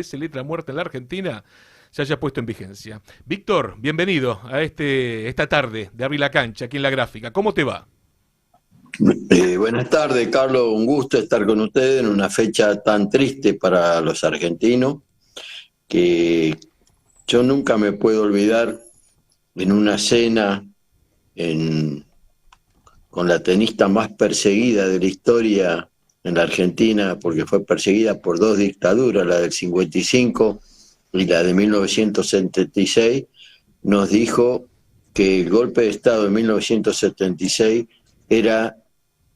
ese letra muerta en la Argentina se haya puesto en vigencia. Víctor, bienvenido a esta tarde de Abrir la Cancha aquí en La Gráfica. ¿Cómo te va? Buenas tardes, Carlos. Un gusto estar con ustedes en una fecha tan triste para los argentinos que yo nunca me puedo olvidar en una cena en- con la tenista más perseguida de la historia en la Argentina, porque fue perseguida por dos dictaduras, la del 55 y la de 1976, nos dijo que el golpe de Estado de 1976 era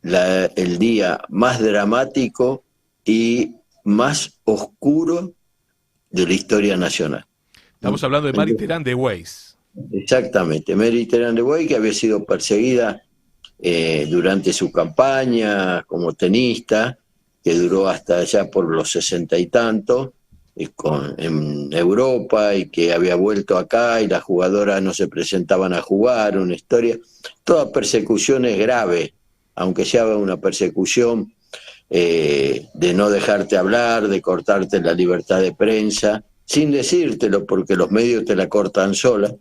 el día más dramático y más oscuro de la historia nacional. Estamos hablando de Mary Terán de Weiss. Exactamente, Mary Terán de Buey, que había sido perseguida durante su campaña como tenista, que duró hasta allá por los 60 y tantos, en Europa, y que había vuelto acá y las jugadoras no se presentaban a jugar, una historia, toda persecución es grave, aunque sea una persecución de no dejarte hablar, de cortarte la libertad de prensa, sin decírtelo porque los medios te la cortan sola.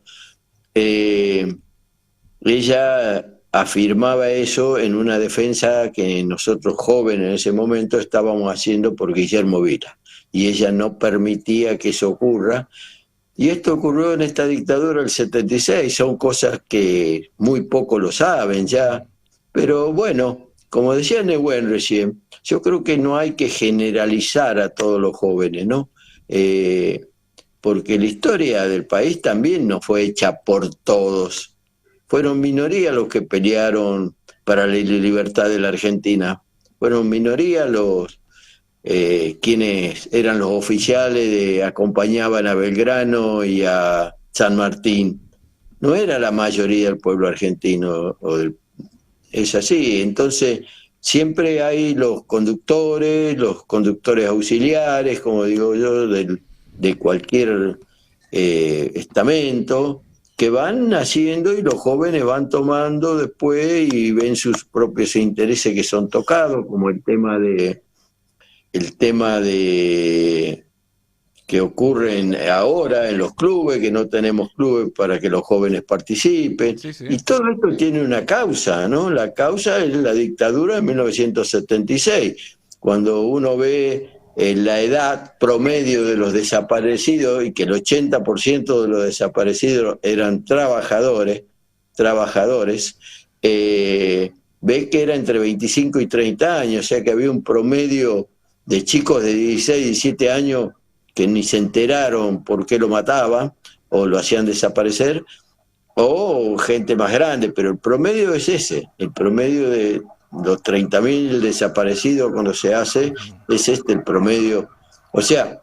Ella afirmaba eso en una defensa que nosotros jóvenes en ese momento estábamos haciendo por Guillermo Vila, y ella no permitía que eso ocurra. Y esto ocurrió en esta dictadura del 76, son cosas que muy pocos lo saben ya, pero bueno, como decía Nehuen recién, yo creo que no hay que generalizar a todos los jóvenes, ¿no? Porque la historia del país también no fue hecha por todos. Fueron minoría los que pelearon para la libertad de la Argentina. Fueron minoría quienes eran los oficiales acompañaban a Belgrano y a San Martín. No era la mayoría del pueblo argentino. Es así. Entonces, siempre hay los conductores auxiliares, como digo yo, de cualquier estamento, que van haciendo y los jóvenes van tomando después y ven sus propios intereses que son tocados, como el tema de que ocurren ahora en los clubes, que no tenemos clubes para que los jóvenes participen, Sí, sí. y todo esto tiene una causa, ¿no? La causa es la dictadura de 1976, cuando uno ve la edad promedio de los desaparecidos y que el 80% de los desaparecidos eran trabajadores, ve que era entre 25 y 30 años, o sea que había un promedio de chicos de 16, 17 años que ni se enteraron por qué lo mataban o lo hacían desaparecer, o gente más grande, pero el promedio es ese, el promedio de los 30.000 desaparecidos cuando se hace, es el promedio. O sea,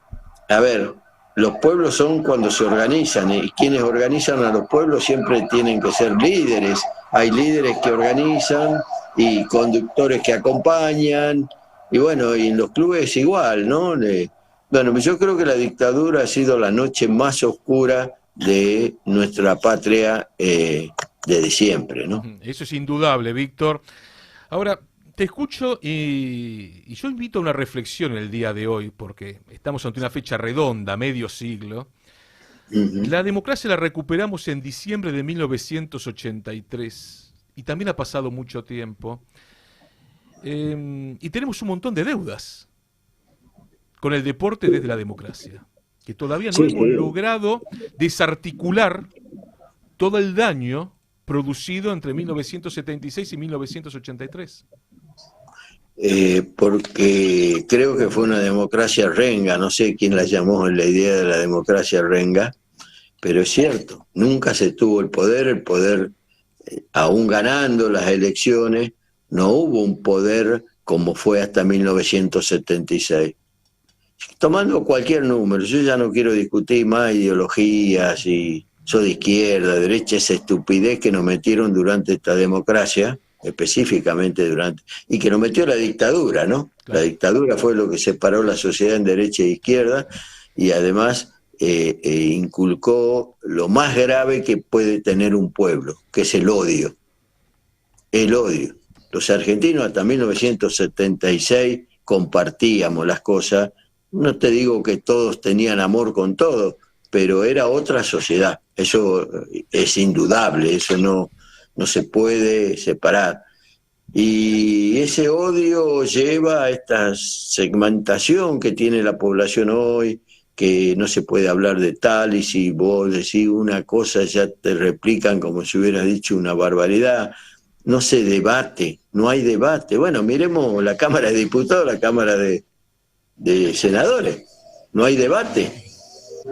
a ver, los pueblos son cuando se organizan, y quienes organizan a los pueblos siempre tienen que ser líderes. Hay líderes que organizan y conductores que acompañan, y bueno, y en los clubes igual, ¿no? Bueno, yo creo que la dictadura ha sido la noche más oscura de nuestra patria desde siempre, ¿no? Eso es indudable, Víctor. Ahora, te escucho y yo invito a una reflexión el día de hoy, porque estamos ante una fecha redonda, medio siglo. Uh-huh. La democracia la recuperamos en diciembre de 1983 y también ha pasado mucho tiempo. Y tenemos un montón de deudas con el deporte desde la democracia, que todavía no Sí, hemos sí. logrado desarticular todo el daño producido entre 1976 y 1983. Porque creo que fue una democracia renga, no sé quién la llamó en la idea de la democracia renga, pero es cierto, nunca se tuvo el poder, aún ganando las elecciones, no hubo un poder como fue hasta 1976. Tomando cualquier número, yo ya no quiero discutir más ideologías y soy de izquierda, derecha, esa estupidez que nos metieron durante esta democracia, específicamente y que nos metió la dictadura, ¿no? La Claro. dictadura fue lo que separó la sociedad en derecha e izquierda, y además inculcó lo más grave que puede tener un pueblo, que es el odio. El odio. Los argentinos hasta 1976 compartíamos las cosas no te digo que todos tenían amor con todo, pero era otra sociedad. Eso es indudable, eso no se puede separar. Y ese odio lleva a esta segmentación que tiene la población hoy, que no se puede hablar de tal, y si vos decís una cosa ya te replican como si hubieras dicho una barbaridad. No se debate, no hay debate. Bueno, miremos la Cámara de Diputados, la Cámara de Senadores, no hay debate.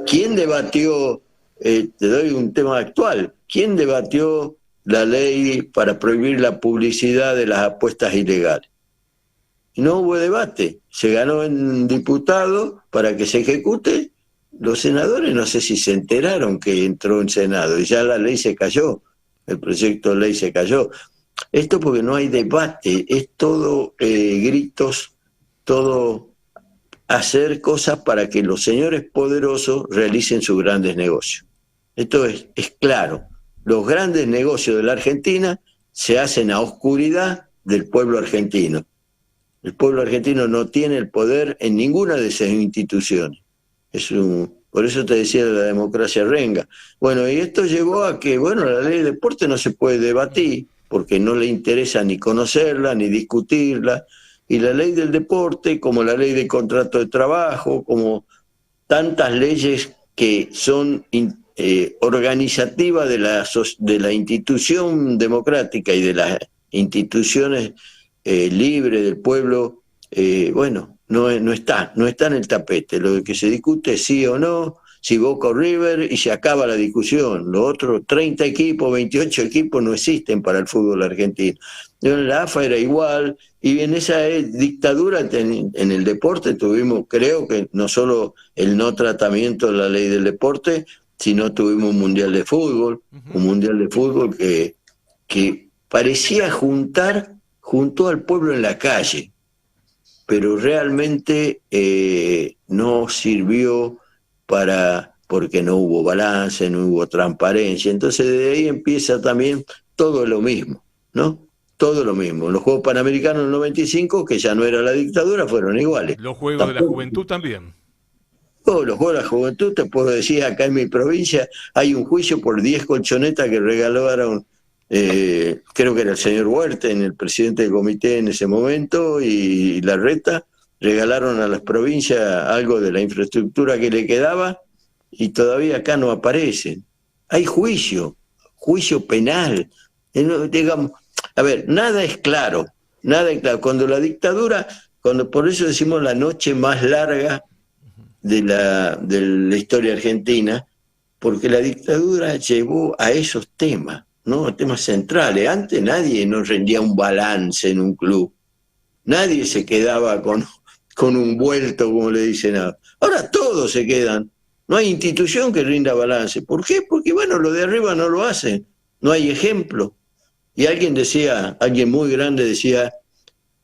¿Quién debatió, te doy un tema actual, quién debatió la ley para prohibir la publicidad de las apuestas ilegales? No hubo debate, se ganó en diputado para que se ejecute. Los senadores no sé si se enteraron que entró en Senado y ya la ley se cayó, el proyecto de ley se cayó. Esto porque no hay debate, es todo gritos, todo hacer cosas para que los señores poderosos realicen sus grandes negocios. Esto es claro. Los grandes negocios de la Argentina se hacen a oscuridad del pueblo argentino. El pueblo argentino no tiene el poder en ninguna de esas instituciones. Por eso te decía de la democracia renga. Bueno, y esto llevó a que, bueno, la ley de deporte no se puede debatir, porque no le interesa ni conocerla, ni discutirla. Y la ley del deporte, como la ley de contrato de trabajo, como tantas leyes que son organizativas de la institución democrática y de las instituciones libres del pueblo, bueno, no está en el tapete. Lo que se discute es sí o no, si Boca o River, y se acaba la discusión. Los otros 30 equipos, 28 equipos no existen para el fútbol argentino. La AFA era igual, y en esa dictadura en el deporte tuvimos, creo que no solo el no tratamiento de la ley del deporte, sino tuvimos un mundial de fútbol, un mundial de fútbol que parecía juntó al pueblo en la calle, pero realmente no sirvió porque no hubo balance, no hubo transparencia. Entonces de ahí empieza también todo lo mismo, ¿no? Todo lo mismo. Los Juegos Panamericanos del 95, que ya no era la dictadura, fueron iguales. Los Juegos de la Tampoco. Juventud también. Todos los Juegos de la Juventud, te puedo decir, acá en mi provincia hay un juicio por 10 colchonetas que regalaron, creo que era el señor Huerten, el presidente del comité en ese momento, y Larreta, regalaron a las provincias algo de la infraestructura que le quedaba, y todavía acá no aparecen. Hay juicio penal. Digamos, a ver, nada es claro. Cuando la dictadura, por eso decimos la noche más larga de la historia argentina, porque la dictadura llevó a esos temas, ¿no? Temas centrales. Antes nadie nos rendía un balance en un club. Nadie se quedaba con un vuelto, como le dicen ahora. Ahora todos se quedan. No hay institución que rinda balance. ¿Por qué? Porque, bueno, lo de arriba no lo hacen. No hay ejemplo. Y alguien muy grande decía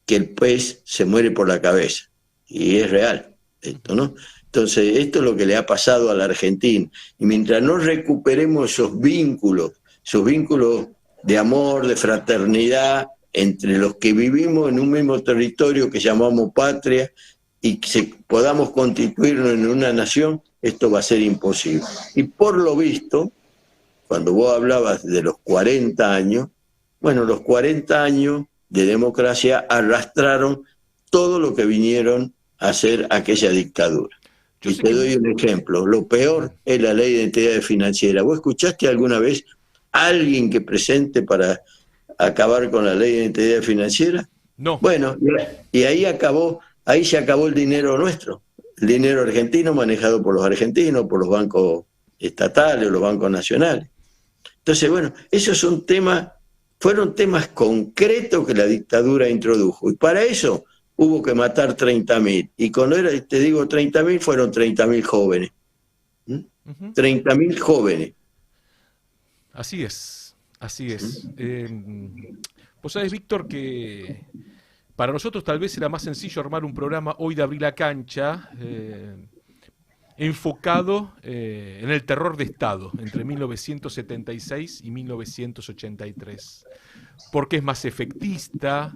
que el pez se muere por la cabeza. Y es real esto, ¿no? Entonces, esto es lo que le ha pasado a la Argentina. Y mientras no recuperemos esos vínculos de amor, de fraternidad, entre los que vivimos en un mismo territorio que llamamos patria, y que podamos constituirnos en una nación, esto va a ser imposible. Y por lo visto, cuando vos hablabas de los 40 años, bueno, los 40 años de democracia arrastraron todo lo que vinieron a hacer aquella dictadura. Y te doy un ejemplo. Lo peor es la ley de identidad financiera. ¿Vos escuchaste alguna vez a alguien que presente para acabar con la ley de identidad financiera? No. Bueno, y ahí se acabó el dinero nuestro, el dinero argentino manejado por los argentinos, por los bancos estatales o los bancos nacionales. Entonces, bueno, esos fueron temas concretos que la dictadura introdujo. Y para eso hubo que matar 30.000. Y cuando te digo 30.000, fueron 30.000 jóvenes. 30.000 jóvenes. Así es. Vos sabés, Víctor, que para nosotros tal vez era más sencillo armar un programa hoy de Abrir la Cancha, enfocado en el terror de Estado entre 1976 y 1983, porque es más efectista,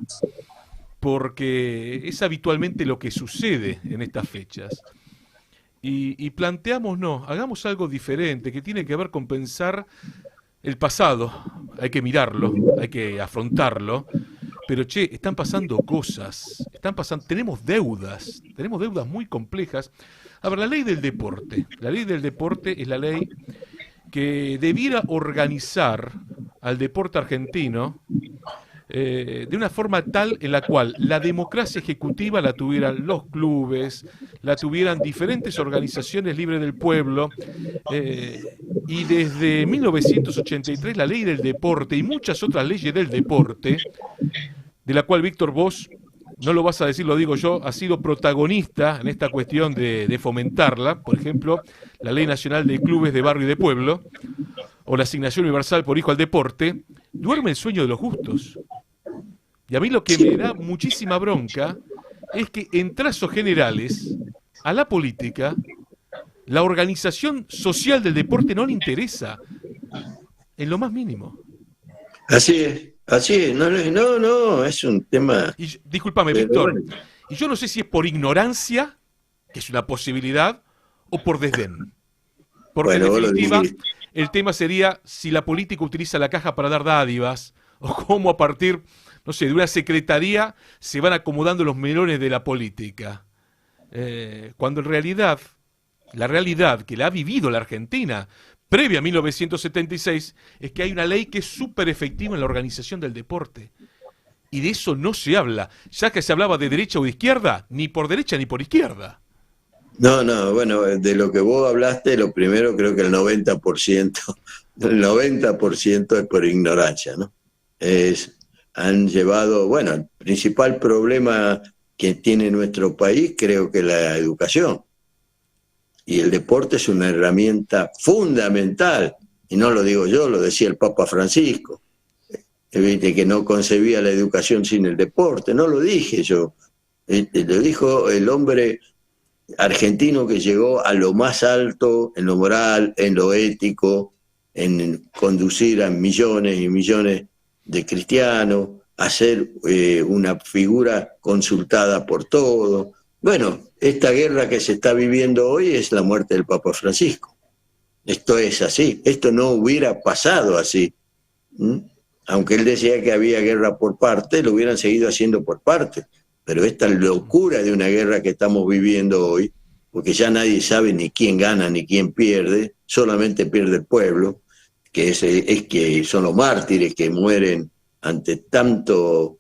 porque es habitualmente lo que sucede en estas fechas. Y planteamos, no, hagamos algo diferente, que tiene que ver con pensar el pasado. Hay que mirarlo, hay que afrontarlo. Pero che, están pasando cosas, tenemos deudas muy complejas. A ver, la ley del deporte. La ley del deporte es la ley que debiera organizar al deporte argentino de una forma tal en la cual la democracia ejecutiva la tuvieran los clubes, la tuvieran diferentes organizaciones libres del pueblo, y desde 1983 la ley del deporte y muchas otras leyes del deporte, de la cual Víctor vos, no lo vas a decir, lo digo yo, ha sido protagonista en esta cuestión de fomentarla, por ejemplo, la Ley Nacional de Clubes de Barrio y de Pueblo, o la Asignación Universal por Hijo al Deporte, duerme el sueño de los justos. Y a mí lo que me da muchísima bronca es que en trazos generales a la política la organización social del deporte no le interesa en lo más mínimo. Así es, no, es un tema... Y discúlpame, Víctor, y yo no sé si es por ignorancia, que es una posibilidad, o por desdén. Porque en definitiva, el tema sería si la política utiliza la caja para dar dádivas, o cómo a partir, no sé, de una secretaría se van acomodando los melones de la política. Cuando en realidad, la realidad que la ha vivido la Argentina, previa a 1976, es que hay una ley que es súper efectiva en la organización del deporte. Y de eso no se habla. Ya que se hablaba de derecha o de izquierda, ni por derecha ni por izquierda. No, bueno, de lo que vos hablaste, lo primero creo que el 90% es por ignorancia, ¿no? Han llevado, bueno, el principal problema que tiene nuestro país creo que es la educación. Y el deporte es una herramienta fundamental, y no lo digo yo, lo decía el Papa Francisco, que no concebía la educación sin el deporte, no lo dije yo, lo dijo el hombre argentino que llegó a lo más alto en lo moral, en lo ético, en conducir a millones y millones de cristianos, a ser una figura consultada por todos. Bueno, esta guerra que se está viviendo hoy es la muerte del Papa Francisco. Esto es así, esto no hubiera pasado así. Aunque él decía que había guerra por parte, lo hubieran seguido haciendo por parte. Pero esta locura de una guerra que estamos viviendo hoy, porque ya nadie sabe ni quién gana ni quién pierde, solamente pierde el pueblo, que es que son los mártires que mueren ante tanto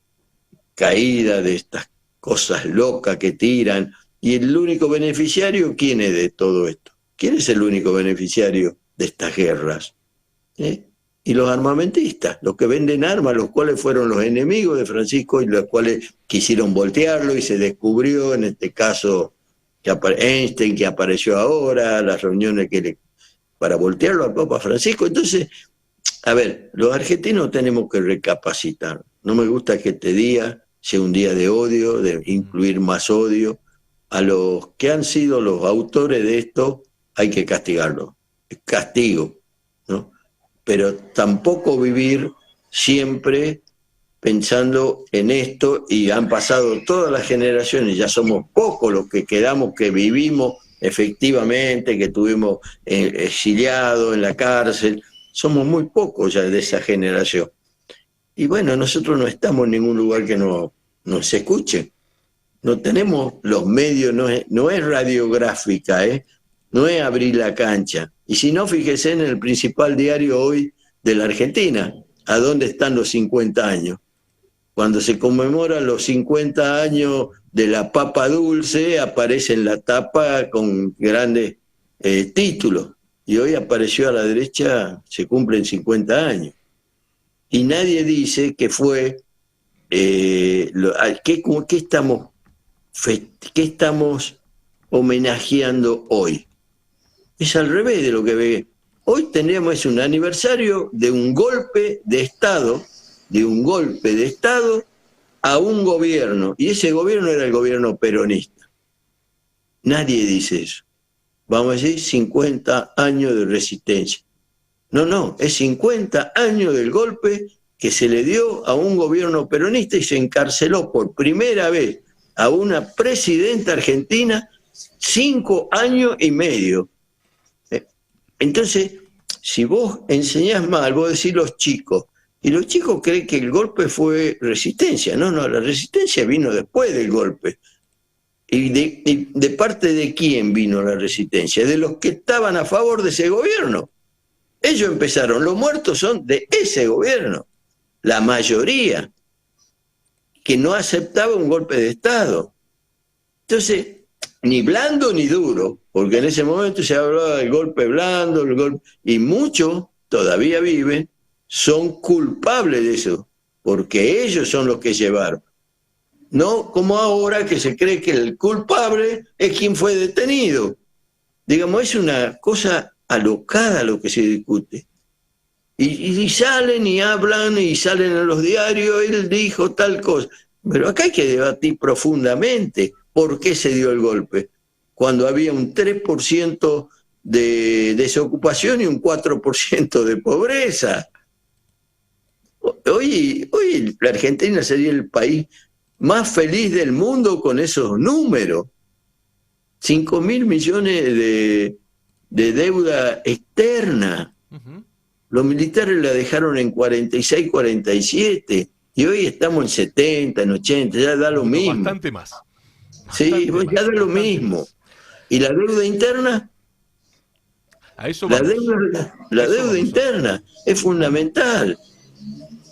caída de estas cosas locas que tiran. Y el único beneficiario, ¿quién es de todo esto? ¿Quién es el único beneficiario de estas guerras? Y los armamentistas, los que venden armas, los cuales fueron los enemigos de Francisco y los cuales quisieron voltearlo, y se descubrió en este caso que Einstein, que apareció ahora, las reuniones para voltearlo al Papa Francisco. Entonces, a ver, los argentinos tenemos que recapacitar. No me gusta que este día sea un día de odio, de incluir más odio. A los que han sido los autores de esto hay que castigarlos. Castigo, ¿no? Pero tampoco vivir siempre pensando en esto, y han pasado todas las generaciones, ya somos pocos los que quedamos, que vivimos efectivamente, que estuvimos exiliados en la cárcel, somos muy pocos ya de esa generación. Y bueno, nosotros no estamos en ningún lugar que nos escuche. No tenemos los medios, no es radiográfica, no es abrir la cancha. Y si no, fíjese en el principal diario hoy de la Argentina, ¿a dónde están los 50 años? Cuando se conmemoran los 50 años de la papa dulce, aparece en la tapa con grandes títulos. Y hoy apareció a la derecha, se cumplen 50 años. Y nadie dice que fue, ¿qué estamos homenajeando hoy? Es al revés de lo que ve. Hoy tenemos un aniversario de un golpe de Estado, a un gobierno, y ese gobierno era el gobierno peronista. Nadie dice eso. Vamos a decir 50 años de resistencia. No, es 50 años del golpe que se le dio a un gobierno peronista y se encarceló por primera vez a una presidenta argentina 5 años y medio. Entonces, si vos enseñás mal, vos decís los chicos, y los chicos creen que el golpe fue resistencia. No, la resistencia vino después del golpe. ¿Y de parte de quién vino la resistencia? De los que estaban a favor de ese gobierno. Ellos empezaron, los muertos son de ese gobierno, la mayoría, que no aceptaba un golpe de Estado. Entonces, ni blando ni duro, porque en ese momento se hablaba del golpe blando, y muchos todavía viven, son culpables de eso, porque ellos son los que llevaron. No como ahora que se cree que el culpable es quien fue detenido. Digamos, es una cosa alocada lo que se discute. Y salen y hablan y salen en los diarios, él dijo tal cosa. Pero acá hay que debatir profundamente por qué se dio el golpe, cuando había un 3% de desocupación y un 4% de pobreza. Hoy la Argentina sería el país más feliz del mundo con esos números. 5.000 millones de deuda externa. Los militares la dejaron en 46, 47, y hoy estamos en 70, en 80, ya da lo mismo. Bastante más. Sí, ya da lo mismo. ¿Y la deuda interna? A eso la deuda interna es fundamental.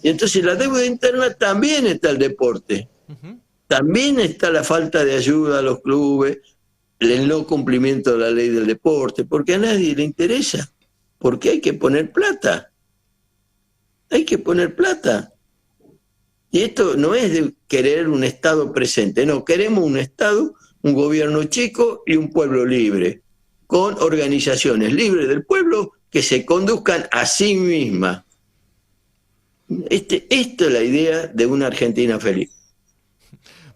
Y entonces la deuda interna también está el deporte. También está la falta de ayuda a los clubes, el no cumplimiento de la ley del deporte, porque a nadie le interesa, porque hay que poner plata. Hay que poner plata. Y esto no es de querer un Estado presente, no, queremos un Estado, un gobierno chico y un pueblo libre, con organizaciones libres del pueblo que se conduzcan a sí mismas. Esta es la idea de una Argentina feliz.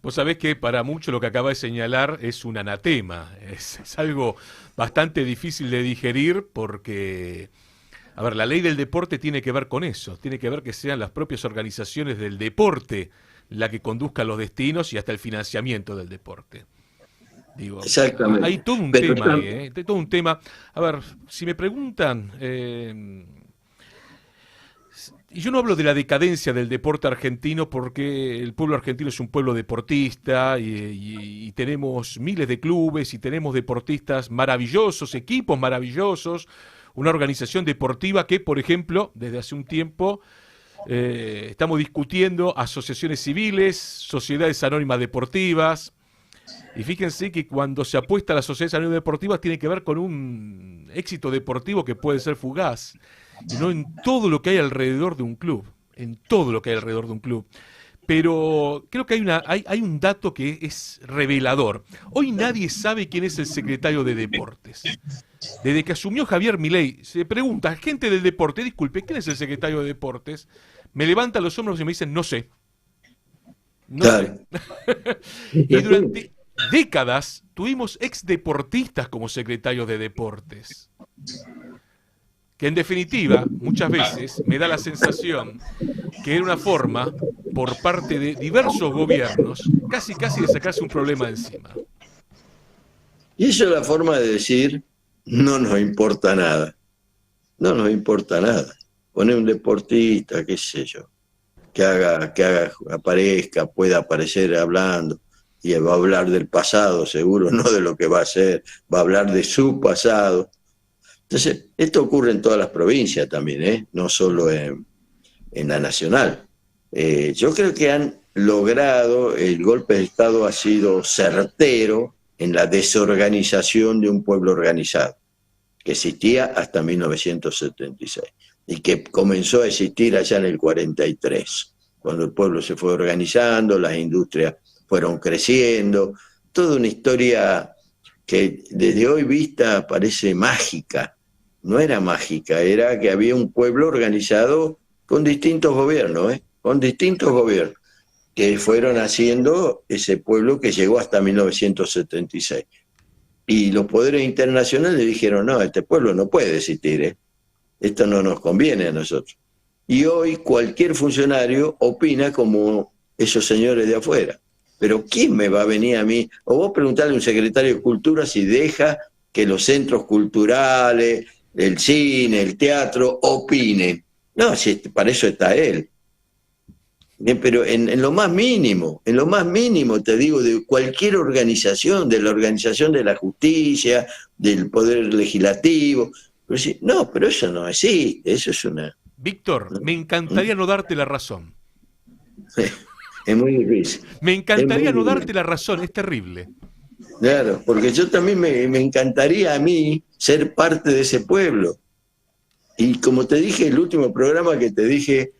Vos sabés que para muchos lo que acaba de señalar es un anatema, es algo bastante difícil de digerir porque, a ver, la ley del deporte tiene que ver con eso, tiene que ver que sean las propias organizaciones del deporte la que conduzcan los destinos y hasta el financiamiento del deporte. Digo, exactamente. Hay todo un tema ahí, hay todo un tema. A ver, si me preguntan... Y yo no hablo de la decadencia del deporte argentino porque el pueblo argentino es un pueblo deportista y tenemos miles de clubes y tenemos deportistas maravillosos, equipos maravillosos, una organización deportiva que, por ejemplo, desde hace un tiempo estamos discutiendo asociaciones civiles, sociedades anónimas deportivas. Y fíjense que cuando se apuesta a las sociedades anónimas deportivas tiene que ver con un éxito deportivo que puede ser fugaz. Y no en todo lo que hay alrededor de un club, en todo lo que hay alrededor de un club. Pero creo que hay un dato que es revelador. Hoy nadie sabe quién es el secretario de Deportes. Desde que asumió Javier Milei, se pregunta, gente del deporte, disculpe, ¿quién es el secretario de Deportes? Me levantan los hombros y me dicen, no sé. No sé. Y durante décadas tuvimos exdeportistas como secretarios de Deportes. Que en definitiva, muchas veces, me da la sensación que era una forma, por parte de diversos gobiernos, casi de sacarse un problema de encima. Y eso es la forma de decir, no nos importa nada. No nos importa nada. Poner un deportista, qué sé yo, que aparezca, pueda aparecer hablando, y va a hablar del pasado, seguro, no de lo que va a ser, va a hablar de su pasado. Entonces, esto ocurre en todas las provincias también, no solo en la nacional. Yo creo que han logrado, el golpe de Estado ha sido certero en la desorganización de un pueblo organizado, que existía hasta 1976, y que comenzó a existir allá en el 43, cuando el pueblo se fue organizando, las industrias fueron creciendo, toda una historia que desde hoy vista parece mágica. No era mágica, era que había un pueblo organizado con distintos gobiernos, con distintos gobiernos, que fueron haciendo ese pueblo que llegó hasta 1976. Y los poderes internacionales dijeron, no, este pueblo no puede existir, esto no nos conviene a nosotros. y hoy cualquier funcionario opina como esos señores de afuera. Pero ¿quién me va a venir a mí? O vos preguntarle a un secretario de Cultura si deja que los centros culturales, el cine, el teatro, opinen. No, si para eso está él. Bien, pero en lo más mínimo, te digo, de cualquier organización, de la organización de la justicia, del poder legislativo. No, pero eso no existe, eso es una... Víctor, me encantaría no darte la razón. Es muy difícil. Me encantaría no darte la razón, es terrible. Claro, porque yo también me encantaría a mí ser parte de ese pueblo. Y como te dije, el último programa que te dije,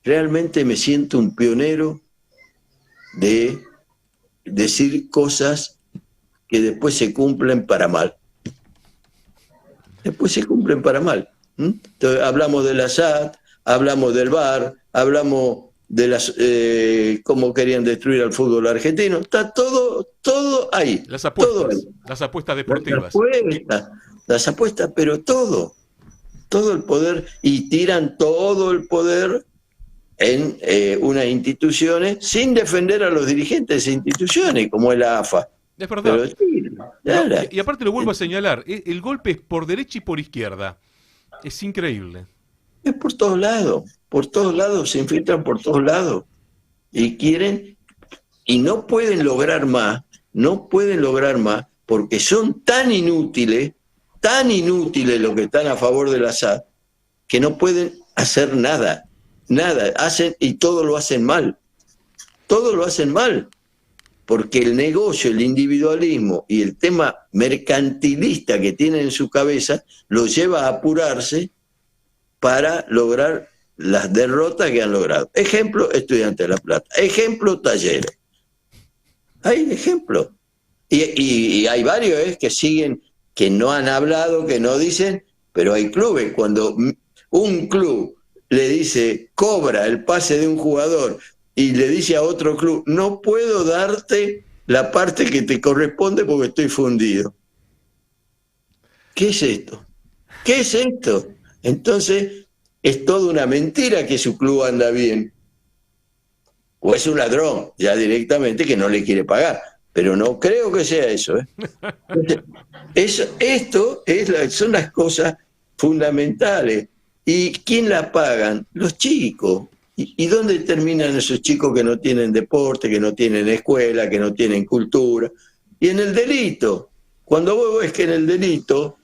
realmente me siento un pionero de decir cosas que después se cumplen para mal. Después se cumplen para mal. Entonces, hablamos del Assad, hablamos del VAR, hablamos de las cómo querían destruir al fútbol argentino. Está todo ahí. Las apuestas, todo ahí. Las apuestas deportivas. Las apuestas, pero todo el poder, y tiran todo el poder en unas instituciones sin defender a los dirigentes de esas instituciones, como es la AFA. Es verdad. Pero, y aparte lo vuelvo a señalar, el golpe es por derecha y por izquierda. Es increíble. Es por todos lados, se infiltran por todos lados. Y quieren, y no pueden lograr más, porque son tan inútiles los que están a favor del Assad, que no pueden hacer nada, hacen y todo lo hacen mal, porque el negocio, el individualismo y el tema mercantilista que tienen en su cabeza los lleva a apurarse para lograr las derrotas que han logrado. Ejemplo, Estudiantes de La Plata, ejemplo, Talleres. Hay ejemplos. Y hay varios que siguen, que no han hablado, que no dicen, pero hay clubes. Cuando un club le dice, cobra el pase de un jugador y le dice a otro club, no puedo darte la parte que te corresponde porque estoy fundido. ¿Qué es esto? Entonces, es toda una mentira que su club anda bien. O es un ladrón, ya directamente, que no le quiere pagar. Pero no creo que sea eso. Son las cosas fundamentales. ¿Y quién las pagan? Los chicos. ¿Y dónde terminan esos chicos que no tienen deporte, que no tienen escuela, que no tienen cultura? Y en el delito. Cuando vos ves que en el delito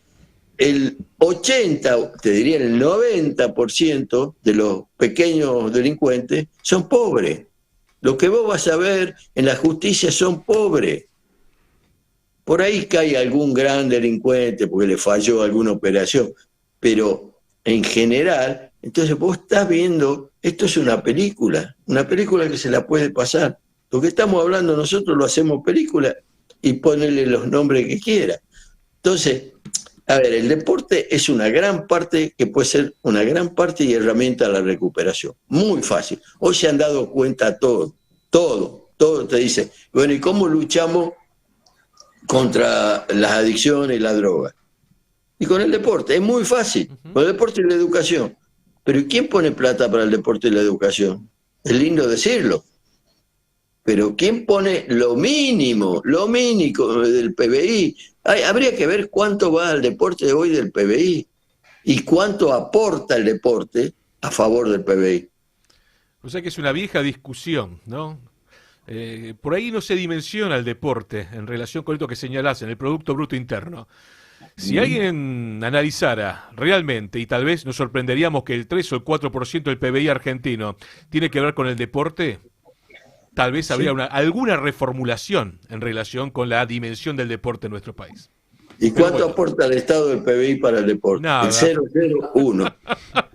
el 80, te diría el 90% de los pequeños delincuentes son pobres. Lo que vos vas a ver en la justicia son pobres. Por ahí cae algún gran delincuente porque le falló alguna operación, pero en general, entonces vos estás viendo, esto es una película que se la puede pasar. Lo que estamos hablando nosotros lo hacemos película y ponele los nombres que quiera. Entonces, a ver, el deporte es una gran parte, que puede ser una gran parte y herramienta a la recuperación. Muy fácil. Hoy se han dado cuenta todo te dice, bueno, ¿y cómo luchamos contra las adicciones y la droga? Y con el deporte, es muy fácil, con el deporte y la educación. Pero ¿quién pone plata para el deporte y la educación? Es lindo decirlo. Pero ¿quién pone lo mínimo del PBI? Habría que ver cuánto va al deporte hoy del PBI y cuánto aporta el deporte a favor del PBI. O sea que es una vieja discusión, ¿no? Por ahí no se dimensiona el deporte en relación con esto que señalás, en el Producto Bruto Interno. Si alguien analizara realmente, y tal vez nos sorprenderíamos que el 3 o el 4% del PBI argentino tiene que ver con el deporte, tal vez habría alguna reformulación en relación con la dimensión del deporte en nuestro país. ¿Y cuánto aporta el Estado del PBI para el deporte? Nada. El 0,01.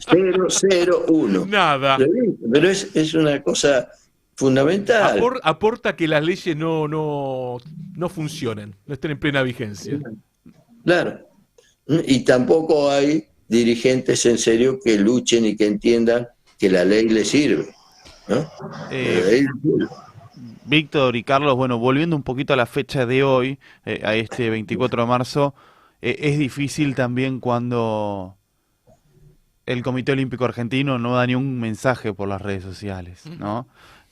0,01. Nada. Pero es una cosa fundamental. Aporta que las leyes no funcionen, no estén en plena vigencia. Claro. Y tampoco hay dirigentes en serio que luchen y que entiendan que la ley les sirve, ¿no? Víctor y Carlos, bueno, volviendo un poquito a la fecha de hoy, a este 24 de marzo, es difícil también cuando el Comité Olímpico Argentino no da ni un mensaje por las redes sociales, ¿no?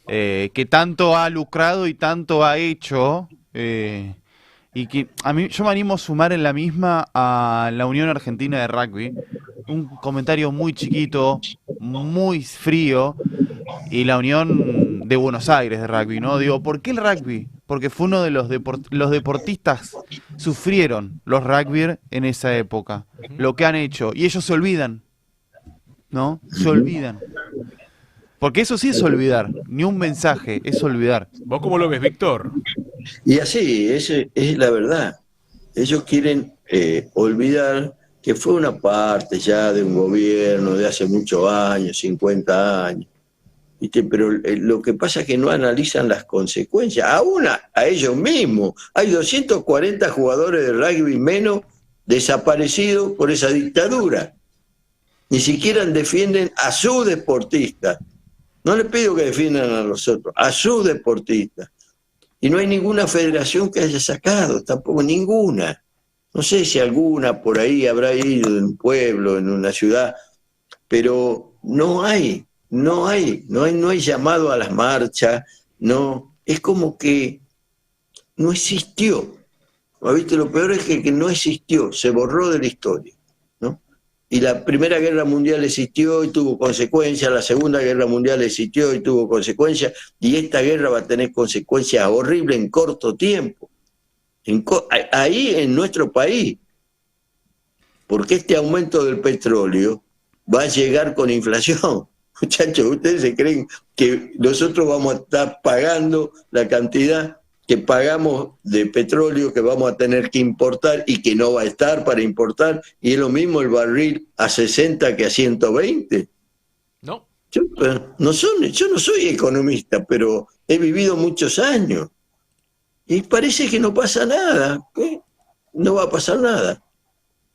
Que tanto ha lucrado y tanto ha hecho, y que yo me animo a sumar en la misma a la Unión Argentina de Rugby, un comentario muy chiquito, muy frío, y la Unión de Buenos Aires de Rugby, ¿no? Digo, ¿por qué el rugby? Porque fue uno de los deportistas sufrieron los rugby en esa época, lo que han hecho, y ellos se olvidan, ¿no? Se olvidan. Porque eso sí es olvidar, ni un mensaje, es olvidar. ¿Vos cómo lo ves, Víctor? Y así, es la verdad. Ellos quieren olvidar que fue una parte ya de un gobierno de hace muchos años, 50 años. ¿Viste? Pero lo que pasa es que no analizan las consecuencias, aún a ellos mismos. Hay 240 jugadores de rugby menos desaparecidos por esa dictadura. Ni siquiera defienden a sus deportistas. No les pido que defiendan a los otros, a sus deportistas. Y no hay ninguna federación que haya sacado, tampoco ninguna. No sé si alguna por ahí habrá ido en un pueblo, en una ciudad, pero no hay llamado a las marchas, no, es como que no existió. ¿Viste? Lo peor es que no existió, se borró de la historia, ¿no? Y la Primera Guerra Mundial existió y tuvo consecuencias, la Segunda Guerra Mundial existió y tuvo consecuencias, y esta guerra va a tener consecuencias horribles en corto tiempo. Ahí en nuestro país, porque este aumento del petróleo va a llegar con inflación. Muchachos, ¿ustedes se creen que nosotros vamos a estar pagando la cantidad que pagamos de petróleo que vamos a tener que importar y que no va a estar para importar? Y es lo mismo el barril a 60 que a 120. No. Yo no soy economista, pero he vivido muchos años. Y parece que no pasa nada. No va a pasar nada.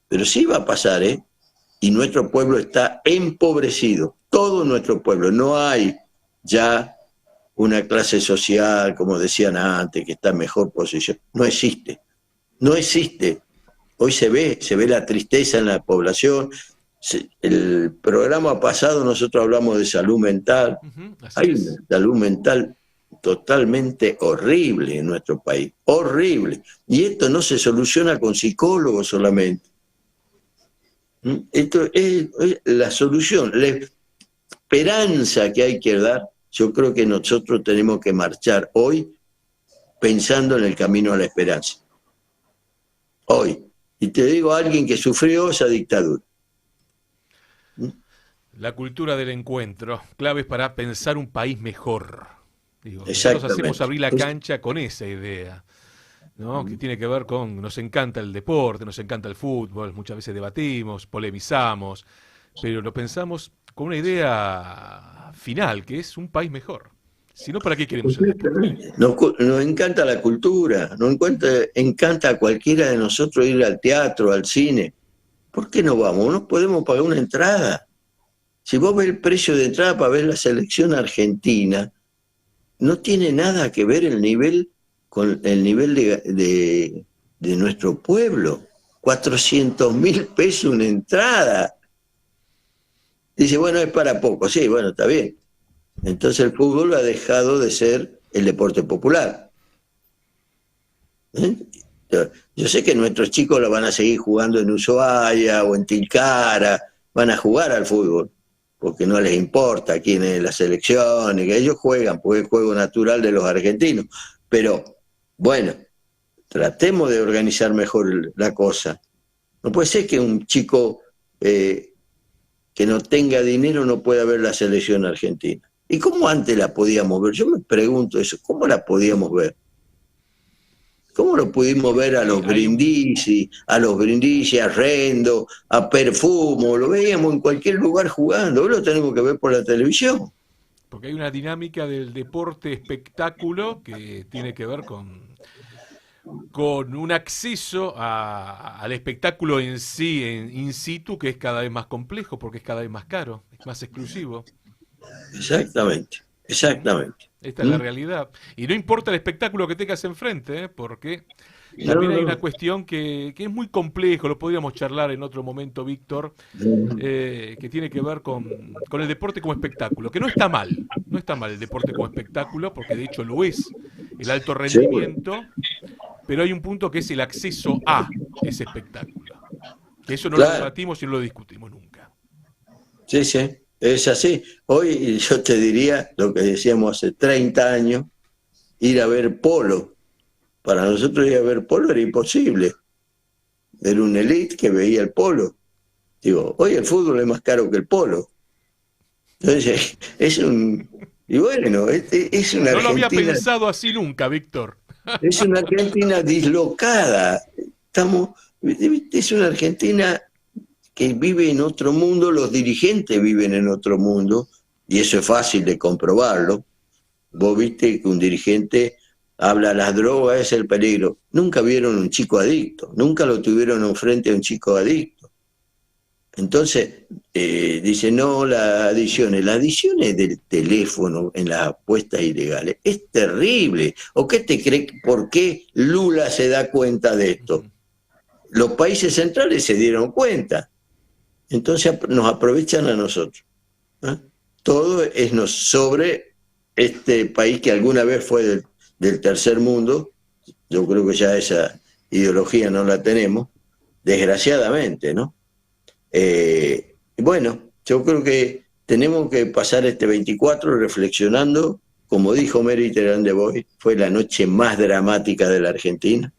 Pero sí va a pasar, ¿eh? Y nuestro pueblo está empobrecido. Todo nuestro pueblo. No hay ya una clase social, como decían antes, que está en mejor posición. No existe. No existe. Hoy se ve la tristeza en la población. El programa pasado nosotros hablamos de salud mental. Hay una salud mental totalmente horrible en nuestro país. Horrible. Y esto no se soluciona con psicólogos solamente. Esto es la solución, la esperanza que hay que dar. Yo creo que nosotros tenemos que marchar hoy pensando en el camino a la esperanza. Hoy. Y te digo a alguien que sufrió esa dictadura. La cultura del encuentro, claves para pensar un país mejor. Digo, nosotros hacemos abrir la cancha con esa idea, ¿no? Que tiene que ver con, nos encanta el deporte, nos encanta el fútbol, muchas veces debatimos, polemizamos, pero lo pensamos con una idea final, que es un país mejor. Si no, ¿para qué queremos el deporte? Nos encanta la cultura, nos encanta a cualquiera de nosotros ir al teatro, al cine. ¿Por qué no vamos? No podemos pagar una entrada. Si vos ves el precio de entrada para ver la selección argentina, no tiene nada que ver el nivel con el nivel de nuestro pueblo. 400.000 pesos una entrada. Dice, bueno, es para poco. Sí, bueno, está bien. Entonces el fútbol ha dejado de ser el deporte popular. Yo sé que nuestros chicos lo van a seguir jugando en Ushuaia o en Tilcara, van a jugar al fútbol, porque no les importa quién es la selección, y que ellos juegan, porque es el juego natural de los argentinos. Pero, bueno, tratemos de organizar mejor la cosa. No puede ser que un chico que no tenga dinero no pueda ver la selección argentina. ¿Y cómo antes la podíamos ver? Yo me pregunto eso, ¿cómo la podíamos ver? ¿Cómo lo pudimos ver a los Brindisi, a Rendo, a Perfumo? Lo veíamos en cualquier lugar jugando, hoy lo tenemos que ver por la televisión. Porque hay una dinámica del deporte espectáculo que tiene que ver con un acceso al espectáculo en sí, in situ, que es cada vez más complejo, porque es cada vez más caro, es más exclusivo. Exactamente. Esta es la realidad. Y no importa el espectáculo que tengas enfrente, porque también hay no. una cuestión que es muy complejo, lo podríamos charlar en otro momento, Víctor, que tiene que ver con el deporte como espectáculo, que no está mal, no está mal el deporte como espectáculo, porque de hecho lo es, el alto Sí, rendimiento, pero hay un punto que es el acceso a ese espectáculo, que eso no lo claro, debatimos y no lo discutimos nunca. sí, sí, es así. Hoy yo te diría lo que decíamos hace 30 años, ir a ver polo. Para nosotros ir a ver polo era imposible. Era un elite que veía el polo. Digo, hoy el fútbol es más caro que el polo. Entonces, es un... Y bueno, es una No lo había Argentina, pensado así nunca, Víctor. es una Argentina dislocada. Estamos, es una Argentina que vive en otro mundo, los dirigentes viven en otro mundo, y eso es fácil de comprobarlo. Vos viste que un dirigente habla de las drogas, es el peligro. Nunca vieron un chico adicto, nunca lo tuvieron enfrente a un chico adicto. Entonces, dice, no, las adicciones del teléfono en las apuestas ilegales, es terrible. ¿O qué te crees? ¿Por qué Lula se da cuenta de esto? Los países centrales se dieron cuenta. Entonces nos aprovechan a nosotros. ¿Eh? Todo es sobre este país que alguna vez fue del tercer mundo. Yo creo que ya esa ideología no la tenemos, desgraciadamente, ¿no? Bueno, yo creo que tenemos que pasar este 24 reflexionando, como dijo Mary Terán de Boy, fue la noche más dramática de la Argentina,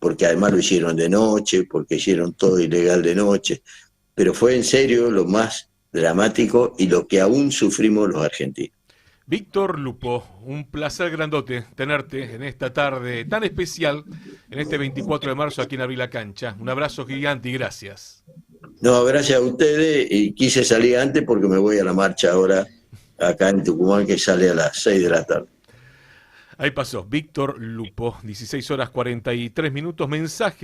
porque además lo hicieron de noche, porque hicieron todo ilegal de noche, pero fue en serio lo más dramático y lo que aún sufrimos los argentinos. Víctor Lupo, un placer grandote tenerte en esta tarde tan especial, en este 24 de marzo aquí en Abrí la Cancha. Un abrazo gigante y gracias. No, gracias a ustedes, y quise salir antes porque me voy a la marcha ahora acá en Tucumán, que sale a las 6 de la tarde. Ahí pasó, Víctor Lupo, 16 horas 43 minutos, mensaje.